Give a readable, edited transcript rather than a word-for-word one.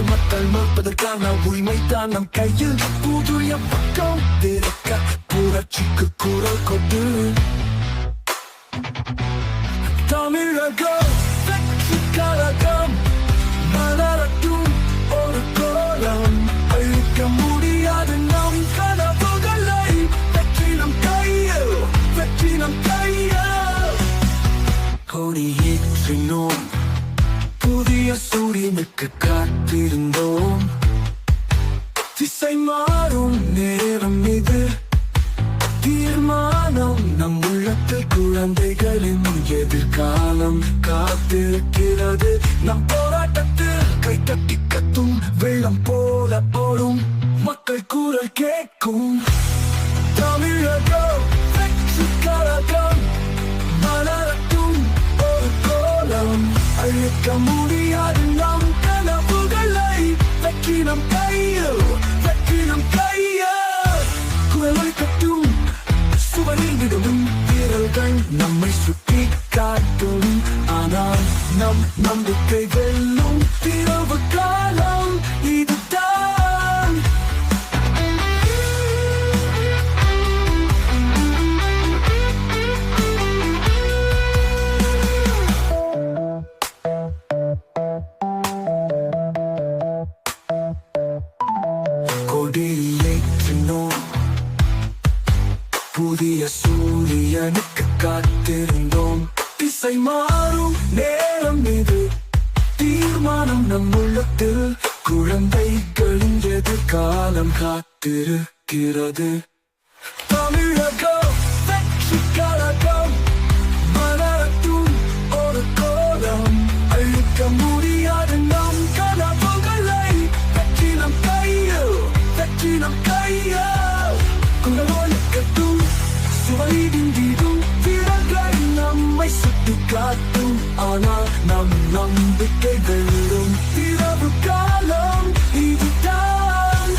மக்கள் மறுப்பதற்கான உரிமை தான் நம் கையில். புதிய பக்கம் திறக்க புரட்சிக்கு குரல் கொடு. தமிழகம் வெற்றி கழகம் மலரட்டும் ஒரு கோலம். அழிக்க முடியாது நம் கனவுகளை. வெற்றி நம் கையில், வெற்றி நம் கையில். கொடியேற்றினோம், புதிய சூரியனுக்கு காத்திருந்தோம். திசை மாறும் நேரம் இது. தீர்மானம் நம் உள்ளத்தில், குழந்தைகளின் எதிர்காலம் காத்திருக்கிறது. நம் போராட்டத்தில் கைத்தட்டி கத்தும் வெள்ளம் போல ஓடும் மக்கள் குரல் கேட்கும். தமிழகம் வெற்றி கழகம் மலரட்டும் ஒரு கோலம். அழிக்க முடியாது நம் கனவுகளை. வெற்றி நம் கையில், வெற்றி நம் கையில். குரலை கட்டும் சுவரில் விடும் வீரர்கள் நம்மை சுற்றி காட்டும். ஆனால் நம் நம்பிக்கை வெல்லும் தீர்வு காலம் இதுதான். கொடியேற்றினோம், புதிய சூரியனுக்கு காத்திருந்தோம். திசை மாறும் நேரம் இது. தீர்மானம் நம் உள்ளத்தில், குழந்தைகளின் எதிர்காலம் காத்திருக்கிறது. தமிழகம் வெற்றி கழகம் மலரட்டும் ஒரு கோலம். அழிக்க முடியாது நம் கனவுகளை. வெற்றி நம் கையில், வெற்றி நம் கையில். குரலோடு கட்டும் சுவரின் வீடும் வீரர்கள் நம்மை சுட்டி காட்டும். ஆனால் நம் நம்பிக்கை வெல்லும் தீர்வு காலம் இதுதான்.